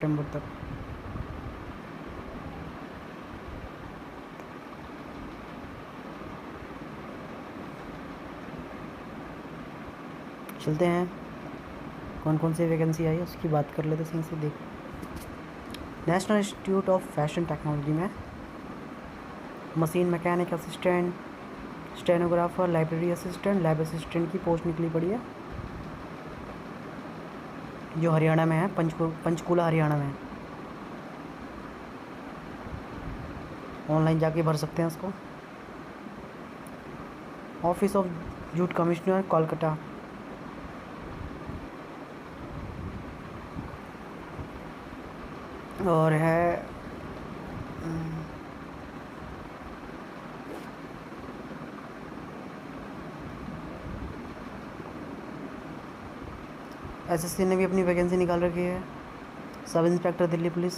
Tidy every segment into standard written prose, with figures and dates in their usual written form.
सितंबर तक। चलते हैं, कौन कौन सी वैकेंसी आई है उसकी बात कर लेते सही से। देख, national institute of fashion technology में machine mechanic assistant, stenographer, library assistant, lab assistant की पोस्ट निकली पड़ी है, जो हरियाणा में है, पंचकूला हरियाणा में है। ऑनलाइन जाके भर सकते हैं उसको। Office of jute commissioner Kolkata, और है एसएससी ने भी अपनी वैकेंसी निकाल रखी है। Sub inspector Delhi police,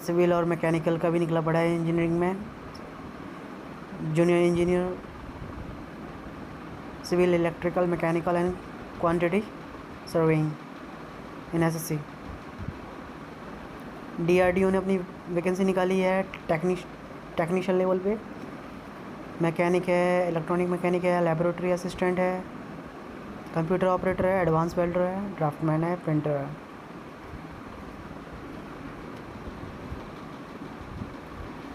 civil और मैकेनिकल का भी निकला पड़ा है। इंजीनियरिंग में junior engineer, civil, electrical, mechanical and quantity surveying in SSC. DRDO ने अपनी वैकेंसी निकाली है टेक्नीशियन लेवल पे। मैकेनिक है, इलेक्ट्रॉनिक मैकेनिक है, लेबोरेटरी असिस्टेंट है, कंप्यूटर ऑपरेटर है, एडवांस वेल्डर है, ड्राफ्टमैन है, प्रिंटर है।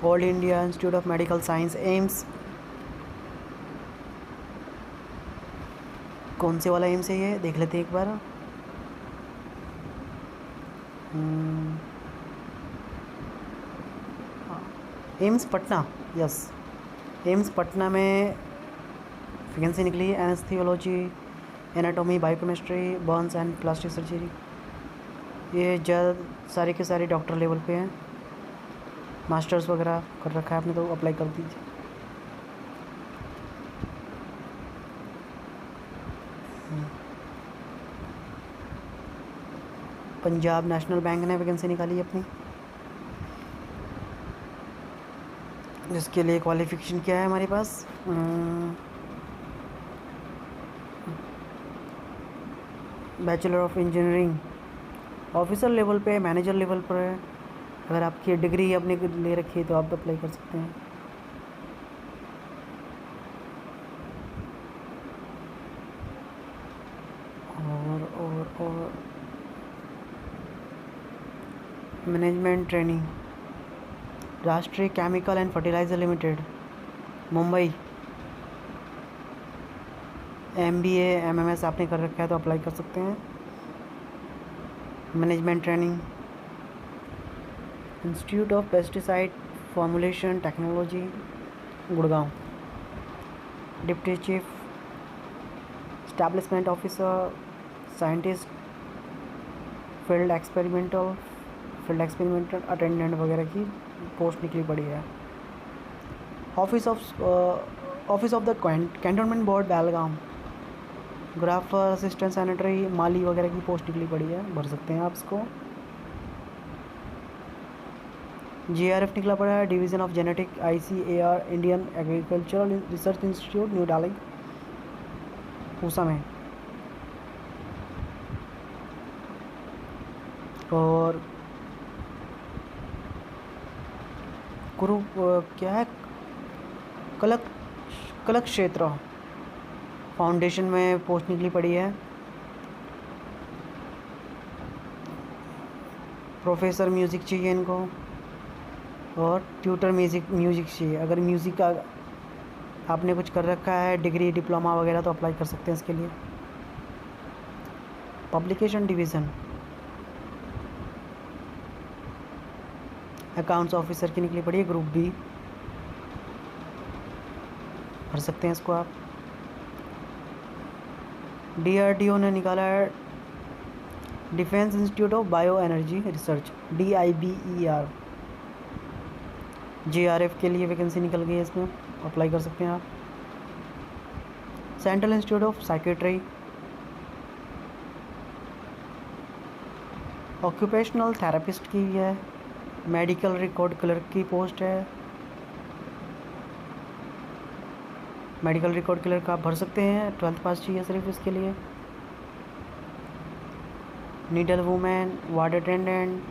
All India institute of medical science AIIMS, कौन से वाला एम्स है ये देख लेते हैं एक बार। AIIMS Patna, yes, AIIMS Patna में वैकेंसी निकली है। Anaesthesiology, anatomy, biochemistry, burns and plastic surgery. ये जल्द सारे के सारे डॉक्टर लेवल पे हैं। मास्टर्स वगैरह कर रखा है आपने तो अप्लाई कर दीजिए। पंजाब नेशनल बैंक ने वैकेंसी निकाली है अपनी, जिसके लिए क्वालिफिकेशन क्या है हमारे पास। Bachelor of engineering, officer level पे, मैनेजर लेवल पर है। अगर आपकी डिग्री अपने ले रखी है तो आप अप्लाई कर सकते हैं। और मैनेजमेंट ट्रेनिंग, राष्ट्रीय chemical and fertiliser limited Mumbai. MBA MMS आपने कर रखा है तो अप्लाई कर सकते हैं। Management training, institute of pesticide formulation technology Gurgaon. Deputy chief establishment officer, scientist, field experimental attendant वगैरह की पोस्ट निकली पड़ी है। Office of the cantonment board Belgaum, ग्राफर, असिस्टेंट सैनिटरी, माली वगैरह की पोस्ट निकली पड़ी है, भर सकते हैं आप इसको। GRF निकला पड़ा है, division of genetic, ICAR, Indian agricultural research institute new Delhi, Pusa में। और क्या है, कलक क्षेत्र फाउंडेशन में पोस्ट निकली पड़ी है। प्रोफेसर म्यूज़िक चाहिए इनको, और ट्यूटर म्यूज़िक चाहिए। अगर म्यूज़िक का आपने कुछ कर रखा है, डिग्री, डिप्लोमा वगैरह, तो अप्लाई कर सकते हैं इसके लिए। पब्लिकेशन डिवीज़न, अकाउंट्स ऑफिसर की निकली पड़ी है, ग्रुप B, भर सकते हैं इसको आप। DRDO ने निकाला है defence institute of bio energy research, DIBER। GRF के लिए वैकेंसी निकल गई है, इसमें अप्लाई कर सकते हैं आप। Central institute of psychiatry, occupational therapist की है। मेडिकल रिकॉर्ड क्लर्क की पोस्ट है। मेडिकल रिकॉर्ड क्लर्क आप भर सकते हैं, 12th पास चाहिए सिर्फ इसके लिए। नीडल वूमेन, वार्ड अटेंडेंट,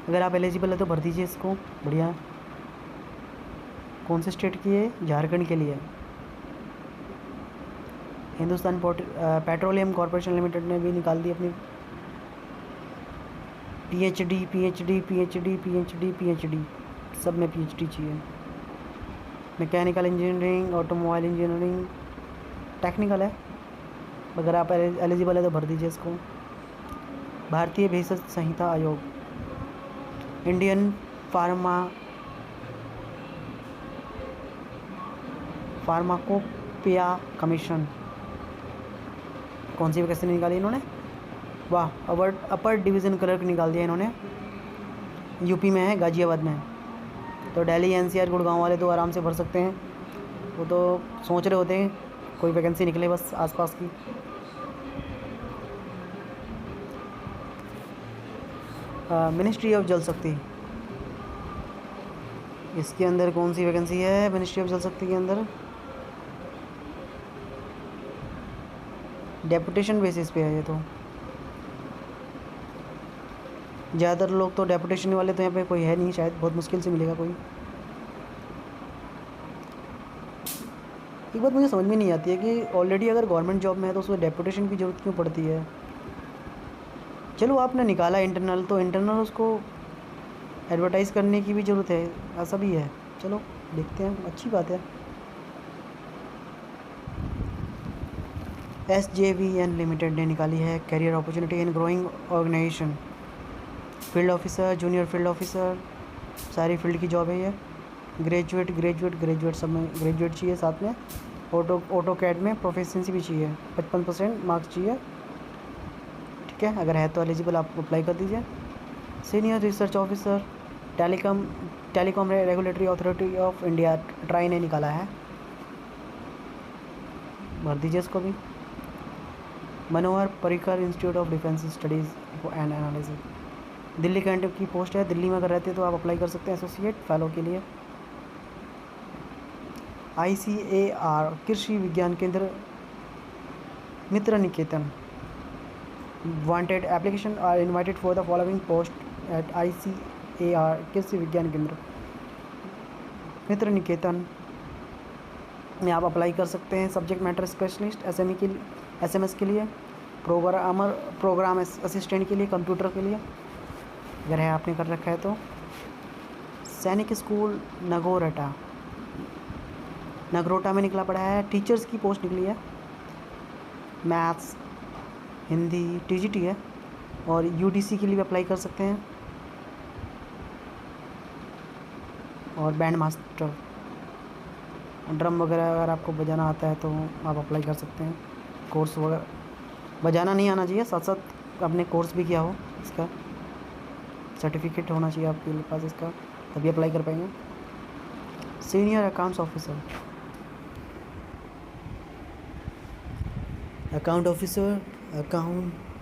अगर आप एलिजिबल है तो भर दीजिए इसको, बढ़िया। कौन से स्टेट की है? झारखंड के लिए। हिंदुस्तान पेट्रोलियम कॉरपोरेशन लिमिटेड ने भी निकाल दी अपनी PhD, PhD, PhD, PhD, PhD, सब में पीएचडी चाहिए। Mechanical engineering, automobile engineering, technical है। अगर आप एलिजिबल है तो भर दीजिए इसको। भारतीय भेषज संहिता आयोग, इंडियन फार्माकोपिया कमीशन, कौन सी वैकेंसी निकाली इन्होंने? वाह, अपर डिवीज़न क्लर्क निकाल दिया इन्होंने। यूपी में है, गाज़ियाबाद में है। तो दिल्ली, एनसीआर, गुड़गांव वाले तो आराम से भर सकते हैं। वो तो सोच रहे होते हैं कोई वैकेंसी निकले बस आसपास की। मिनिस्ट्री ऑफ जल शक्ति, इसके अंदर कौन सी वैकेंसी है? मिनिस्ट्री ऑफ जल शक्ति के अंदर डेपुटेशन बेसिस पे है ये तो। ज़्यादातर लोग तो डेपुटेशन वाले तो यहाँ पे कोई है नहीं, शायद बहुत मुश्किल से मिलेगा कोई। एक बात मुझे समझ में नहीं आती है कि ऑलरेडी अगर गवर्नमेंट जॉब में है तो उसमें डेपुटेशन की ज़रूरत क्यों पड़ती है? चलो आपने निकाला इंटरनल, तो इंटरनल उसको एडवर्टाइज़ करने की भी ज़रूरत है, ऐसा भी है। चलो देखते हैं, अच्छी बात है। SJVN लिमिटेड ने निकाली है career opportunity in growing organisation, field officer, junior field officer, सारी फील्ड की जॉब है ये। ग्रेजुएट सब में ग्रेजुएट चाहिए, साथ में ऑटो कैड में प्रोफिशिएंसी भी चाहिए, 55% मार्क्स चाहिए। ठीक है, अगर है तो एलिजिबल आप अप्लाई कर दीजिए। Senior research officer, telecom regulatory authority of India, TRAI ने निकाला है, भर दीजिए इसको भी। Manohar Parrikar, institute of defence studies and analysis, Delhi cantt की पोस्ट है। दिल्ली में अगर रहते तो आप अप्लाई कर सकते हैं एसोसिएट फेलो के लिए। ICAR Krishi Vigyan Kendra Mitra Niketan, wanted application are invited for the following post at ICAR Krishi Vigyan Kendra Mitra निकेतन में आप अप्लाई कर सकते हैं। सब्जेक्ट मैटर स्पेशलिस्ट SMS के लिए, प्रोग्राम असिस्टेंट के लिए, कंप्यूटर के लिए अगर है आपने कर रखा है तो। सैनिक स्कूल नगरोटा में निकला पड़ा है, टीचर्स की पोस्ट निकली है। मैथ्स, हिंदी, TGT है। और UDC के लिए भी अप्लाई कर सकते हैं। और बैंड मास्टर, ड्रम वगैरह अगर आपको बजाना आता है तो आप अप्लाई कर सकते हैं। कोर्स वगैरह बजाना नहीं आना चाहिए, साथ साथ आपने कोर्स भी किया हो, इसका सर्टिफिकेट होना चाहिए आपके पास इसका, तभी अप्लाई कर पाएंगे। Senior account officer,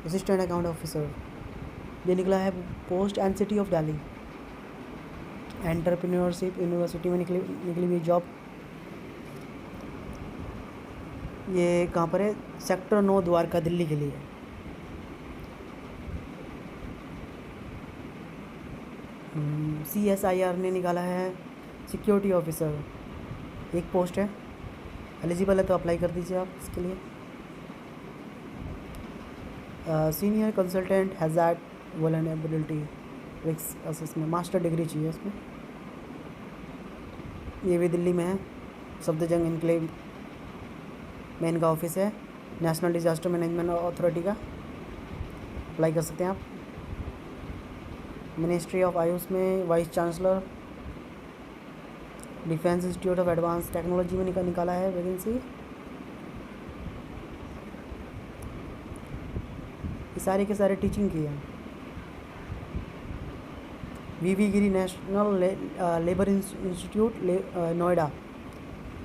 assistant account officer, ये निकला है post NCT of Delhi. Entrepreneurship university में निकली हुई जॉब। ये कहाँ पर है? सेक्टर 9 द्वारका, दिल्ली के लिए। CSIR ने निकाला है सिक्योरिटी ऑफिसर, एक पोस्ट है। एलिजिबल है तो अप्लाई कर दीजिए आप इसके लिए। Senior consultant hazard vulnerability risk assessment, master degree चाहिए इसमें। ये भी दिल्ली में है, सफदरजंग इनक्लेव में इनका ऑफिस है। नेशनल डिजास्टर मैनेजमेंट अथॉरिटी का अप्लाई कर सकते हैं आप। मिनिस्ट्री ऑफ आयुष में vice chancellor, defence institute of advance technology में निकाला है वैकेंसी। ये सारे के सारे टीचिंग की है। VV Giri national labour institute Noida,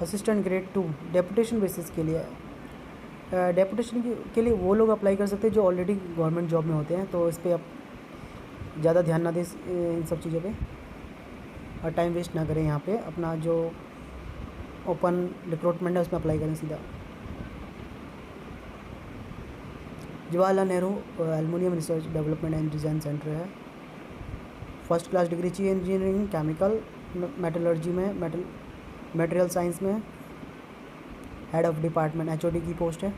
assistant grade 2, deputation basis के लिए। डेपुटेशन के लिए वो लोग अप्लाई कर सकते हैं जो ऑलरेडी गवर्नमेंट जॉब में होते हैं, तो इस पर ज़्यादा ध्यान ना दें इन सब चीज़ों पे और टाइम वेस्ट ना करें। यहाँ पे अपना जो ओपन रिक्रूटमेंट है उसमें अप्लाई करें सीधा। Jawaharlal Nehru aluminium research development and design centre है। फर्स्ट क्लास डिग्री चाहिए इंजीनियरिंग, केमिकल, मेटलर्जी में, मटेरियल साइंस में। हेड ऑफ डिपार्टमेंट एचओडी की पोस्ट है।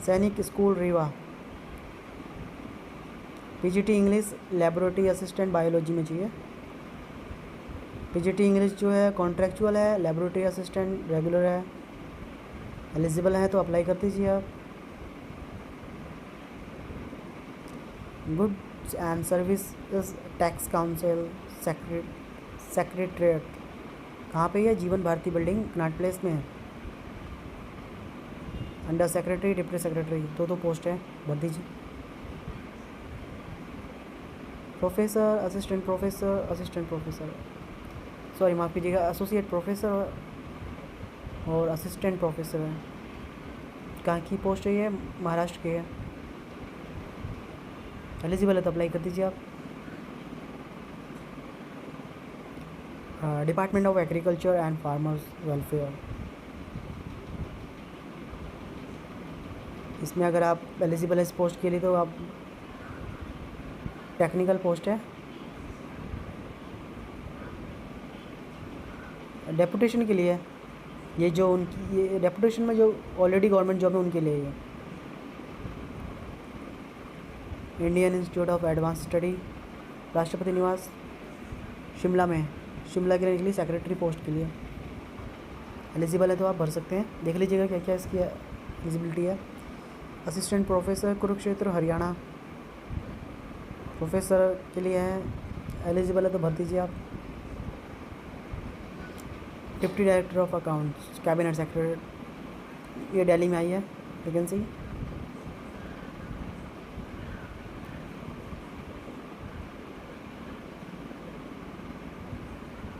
सैनिक school Rewa, PGT English laboratory assistant biology में चाहिए। पीजीटी इंग्लिश जो है कॉन्ट्रेक्चुअल है, लेबोरेटरी असिस्टेंट रेगुलर है। एलिजिबल है तो अप्लाई कर दीजिए आप। Goods and services tax council secretariat कहाँ पे है? जीवन भारती बिल्डिंग कनाट प्लेस में है। अंडर सेक्रेटरी डिप्टी सेक्रेटरी दो पोस्ट है, भर दीजिए। प्रोफेसर असिस्टेंट प्रोफेसर सॉरी माफ़ कीजिएगा, एसोसिएट प्रोफेसर और असिस्टेंट प्रोफेसर है। कहाँ की पोस्ट है ये? महाराष्ट्र के है। एलिजिबल है तो अप्लाई कर दीजिए आप। Department of agriculture and farmers welfare, इसमें अगर आप एलिजिबल है इस पोस्ट के लिए तो आप टेक्निकल पोस्ट है। डेपुटेशन के लिए ये जो उनकी ये डेपुटेशन में जो ऑलरेडी गवर्नमेंट जॉब है उनके लिए ये Indian institute of advance study राष्ट्रपति निवास शिमला में, शिमला के लिए निकली सेक्रेटरी पोस्ट के लिए। एलिजिबल है तो आप भर सकते हैं, देख लीजिएगा क्या क्या इसकी एलिजिबिलिटी है। Assistant professor Kurukshetra Haryana professor के लिए है, एलिजिबल है तो भर दीजिए आप। Deputy director of accounts cabinet secretary, ये दिल्ली में आई है वैकेंसी।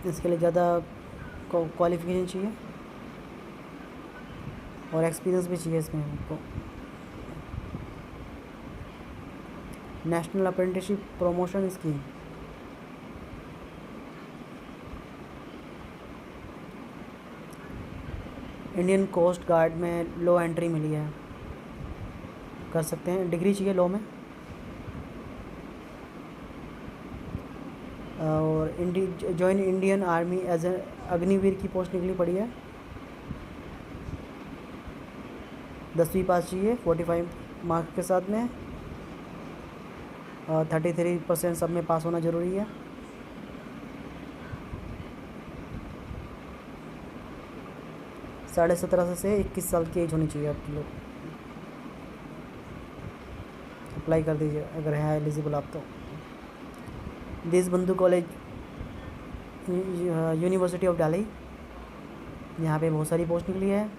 इसके लिए ज़्यादा क्वालिफिकेशन चाहिए और एक्सपीरियंस भी चाहिए इसमें आपको। National apprenticeship promotion scheme, Indian coast guard में लो एंट्री मिली है, कर सकते हैं। डिग्री चाहिए लॉ में और join Indian army as a Agniveer की पोस्ट निकली पड़ी है। 10वीं पास चाहिए 45 मार्क के साथ में और 33% सब में पास होना ज़रूरी है। साढ़े 17 से 21 साल की एज होनी चाहिए आप लोग। अप्लाई कर दीजिए अगर है एलिजिबल आप तो। Deshbandhu college university of Delhi, यहाँ पे बहुत सारी पोस्ट निकली है।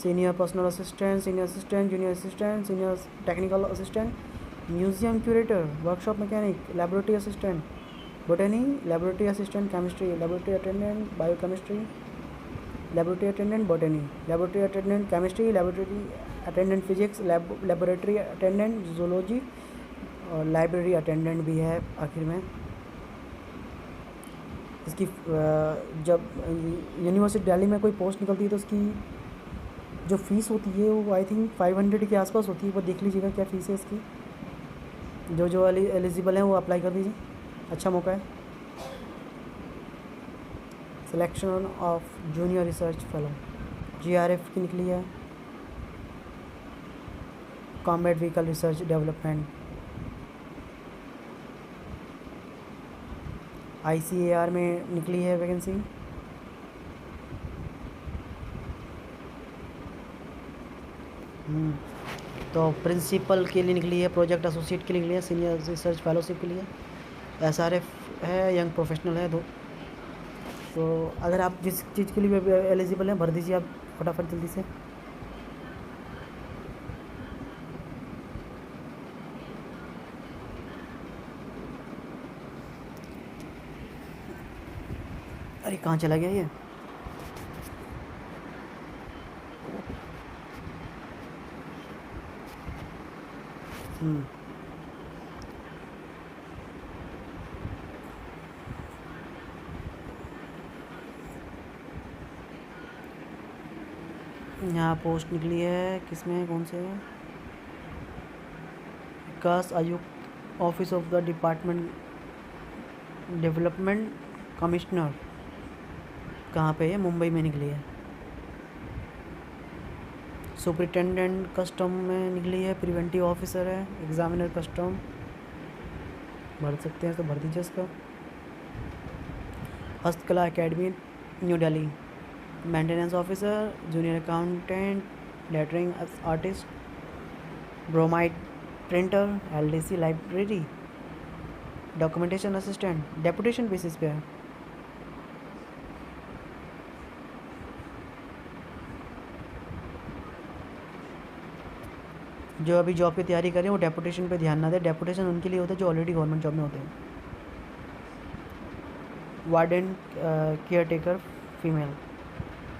Senior personal assistant, senior assistant, junior assistant, senior technical assistant, museum curator, workshop mechanic, laboratory assistant botany, laboratory assistant chemistry, laboratory attendant biochemistry, laboratory attendant botany, laboratory attendant chemistry, laboratory attendant physics, laboratory attendant zoology और library attendant भी है आखिर में। इसकी जब university Delhi में कोई post निकलती है तो उसकी जो फ़ीस होती है वो आई थिंक 500 के आसपास होती है। वो देख लीजिएगा क्या फ़ीस है इसकी। जो एलिजिबल हैं वो अप्लाई कर दीजिए, अच्छा मौका है। Selection of junior research fellow GRF की निकली है। Combat vehicle research development, ICAR में निकली है वैकेंसी। तो प्रिंसिपल के लिए निकली है, प्रोजेक्ट एसोसिएट के लिए निकली है, सीनियर रिसर्च फेलोशिप के लिए एसआरएफ है, यंग प्रोफेशनल है दो। तो अगर आप जिस चीज़ के लिए एलिजिबल हैं भर दीजिए आप फटाफट जल्दी से। अरे कहाँ चला गया ये? यहाँ पोस्ट निकली है, किसमें, कौन से है? विकास आयुक्त, office of the department development commissioner. कहाँ पे है? मुंबई में निकली है। सुपरिटेंडेंट कस्टम में निकली है, प्रिवेंटिव ऑफिसर है, एग्जामिनर कस्टम। भर सकते हैं तो भर दीजिए इसका। हस्तकला academy new Delhi, maintenance officer, junior accountant, lettering artist, bromide printer, LDC library, documentation assistant, deputation basis पे है। जो अभी जॉब की तैयारी करें वो डेपुटेशन पे ध्यान ना दें। डेपुटेशन उनके लिए होता है जो ऑलरेडी गवर्नमेंट जॉब में होते हैं। Warden caretaker female,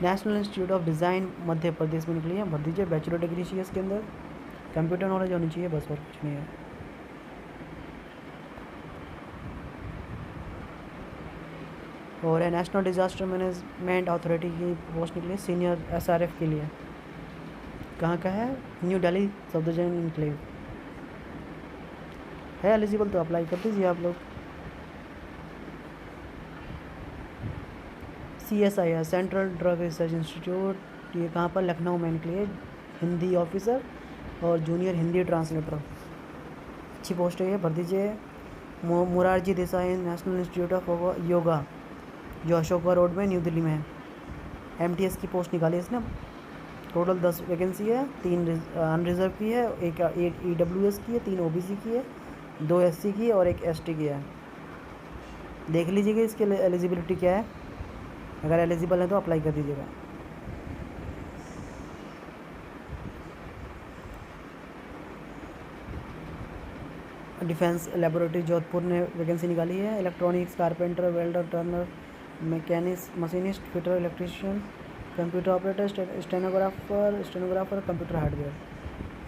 national institute of design Madhya Pradesh में निकली है, भर दीजिए। बैचलर डिग्री चाहिए इसके अंदर, कंप्यूटर नॉलेज होनी चाहिए, बस और कुछ नहीं है। और है नेशनल डिज़ास्टर मैनेजमेंट अथॉरिटी की पोस्ट निकली है, सीनियर एसआरएफ के लिए। कहाँ का है? New Delhi Safdarjung enclave. है एलिजिबल तो अप्लाई कर दीजिए आप लोग। CSIR central drug research institute, ये कहाँ पर? लखनऊ में निकली है, हिंदी ऑफिसर और जूनियर हिंदी ट्रांसलेटर। अच्छी पोस्ट है ये, भर दीजिए। Morarji Desai national institute of yoga, जो अशोका रोड में न्यू दिल्ली में है। MTS की पोस्ट निकाली इसने। टोटल 10 वैकेंसी है, 3 अनरिजर्व की है, एक EWS की है, 3 OBC की है, 2 SC की है और 1 ST की है। देख लीजिएगा इसकी एलिजिबिलिटी क्या है, अगर एलिजिबल है तो अप्लाई कर दीजिएगा। डिफेंस लेबोरेटरी जोधपुर ने वैकेंसी निकाली है, electronics, carpenter, welder, Turner, machinist, machinist, fitter, electrician, computer operator, stenographer, computer hardware.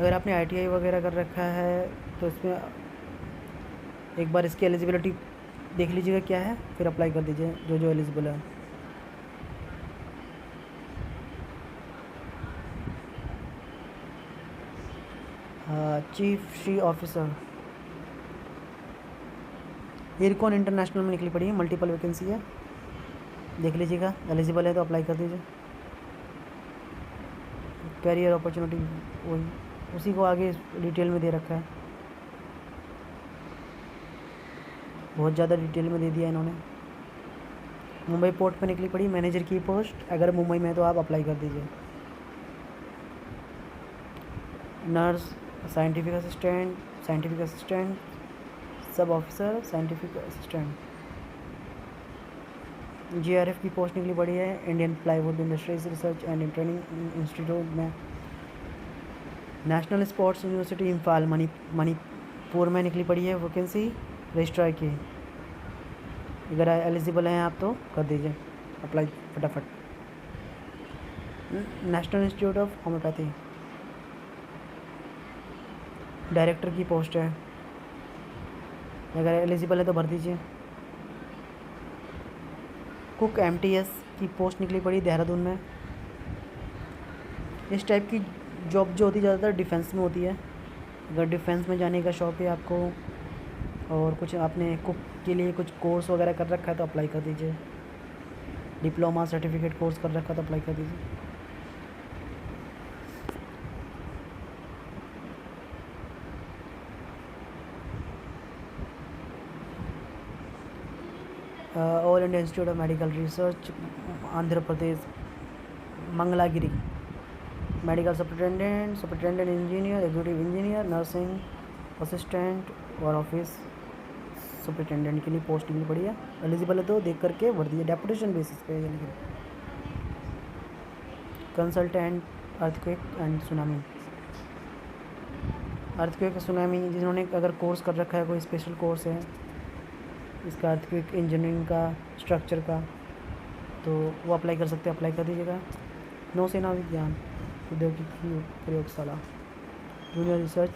अगर आपने ITI वगैरह कर रखा है तो इसमें एक बार इसकी एलिजिबिलिटी देख लीजिएगा क्या है, फिर अप्लाई कर दीजिए जो जो एलिजिबल है। Chief she officer, aircon international में निकली पड़ी है, मल्टीपल वैकेंसी है, देख लीजिएगा, एलिजिबल है तो अप्लाई कर दीजिए। कैरियर अपॉर्चुनिटी वही उसी को आगे डिटेल में दे रखा है, बहुत ज़्यादा डिटेल में दे दिया इन्होंने। मुंबई पोर्ट पे निकली पड़ी मैनेजर की पोस्ट, अगर मुंबई में है तो आप अप्लाई कर दीजिए। Nurse, scientific assistant, sub officer, scientific assistant. GRF की पोस्ट निकली पड़ी है, Indian plywood industries research and training institute में। National sports university Imphal Manipur में निकली पड़ी है वैकेंसी, रजिस्ट्रार की। अगर एलिजिबल हैं आप तो कर दीजिए अप्लाई फटाफट। National institute of homeopathy, director की पोस्ट है, अगर एलिजिबल है तो भर दीजिए। कुक MTS की पोस्ट निकली पड़ी देहरादून में। इस टाइप की जॉब जो होती है ज़्यादातर डिफेंस में होती है। अगर डिफेंस में जाने का शौक़ है आपको और कुछ आपने कुक के लिए कुछ कोर्स वगैरह कर रखा है तो अप्लाई कर दीजिए। डिप्लोमा सर्टिफिकेट कोर्स कर रखा है तो अप्लाई कर दीजिए। All India institute of medical research Andhra Pradesh, Mangalagiri, medical superintendent engineer, executive engineer, nursing assistant और ऑफिस सुपरिटेंडेंट के लिए पोस्ट निकली पड़ी है। एलिजिबल है तो देख करके भर दीजिए, डेपुटेशन बेसिस पे। यानी consultant earthquake and tsunami, earthquake tsunami जिन्होंने अगर कोर्स कर रखा है, कोई स्पेशल कोर्स है इसका अर्थक्वेक इंजीनियरिंग का, स्ट्रक्चर का, तो वो अप्लाई कर सकते हैं, अप्लाई कर दीजिएगा। नौसेना विज्ञान प्रौद्योगिकी प्रयोगशाला, junior research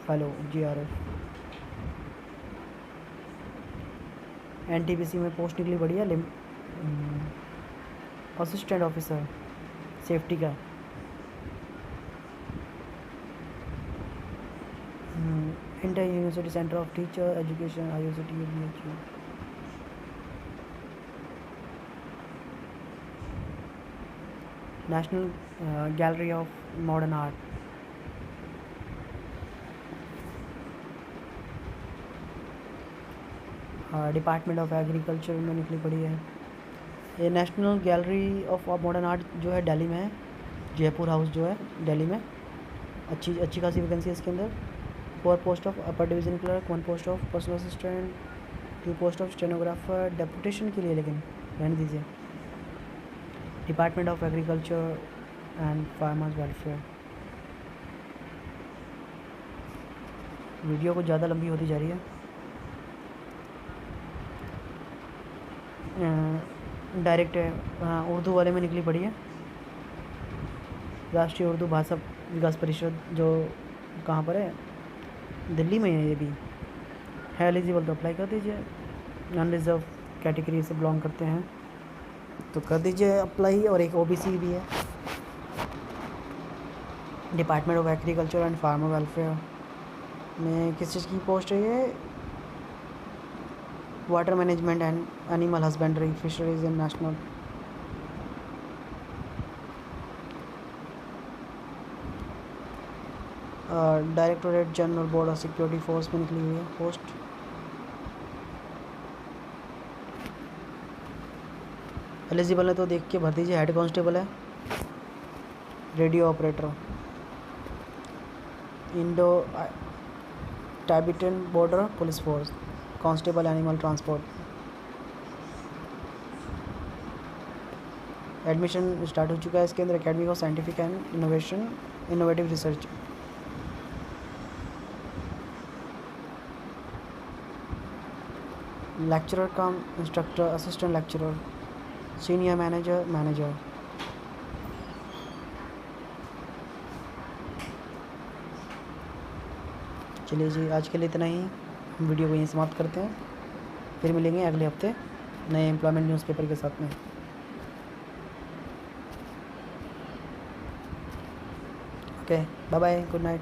fellow, GRF। NTPC में पोस्ट निकली बढ़िया, असिस्टेंट ऑफिसर सेफ्टी का, inter university centre of teacher education IUCT national gallery of modern art department of agriculture में निकली पड़ी है। ये national gallery of modern art जो है दिल्ली में है, जयपुर हाउस जो है दिल्ली में। अच्छी खासी वैकेंसी है इसके अंदर। 4 post of upper division clerk, 1 post of personal assistant, 2 post of stenographer, deputation के लिए, लेकिन रहने दीजिए। Department of agriculture and farmers welfare. Video कुछ ज़्यादा लंबी होती जा रही है। डायरेक्ट है, हाँ, उर्दू वाले में निकली पड़ी है। राष्ट्रीय उर्दू भाषा विकास परिषद जो कहाँ पर है, दिल्ली में है। ये भी है एलिजिबल तो अप्लाई कर दीजिए। नॉन रिजर्व कैटेगरी से बिलोंग करते हैं तो कर दीजिए अप्लाई। और एक OBC भी है। Department of agriculture and farmer welfare में किस चीज़ की पोस्ट है ये? Water management and animal husbandry, fisheries and national. Directorate general board of security force में निकली हुई है पोस्ट। एलिजिबल है तो देख के भर दीजिए। हेड कांस्टेबल है, radio operator, Indo Tibetan border police force, constable animal transport. Admission start हो चुका है इसके अंदर। Academy of scientific and innovative research. Lecturer cum instructor, assistant lecturer, senior manager. चलिए जी, आज के लिए इतना ही। हम वीडियो को यहीं समाप्त करते हैं। फिर मिलेंगे अगले हफ्ते नए एम्प्लॉयमेंट न्यूज़पेपर के साथ में। Okay, bye bye, good night.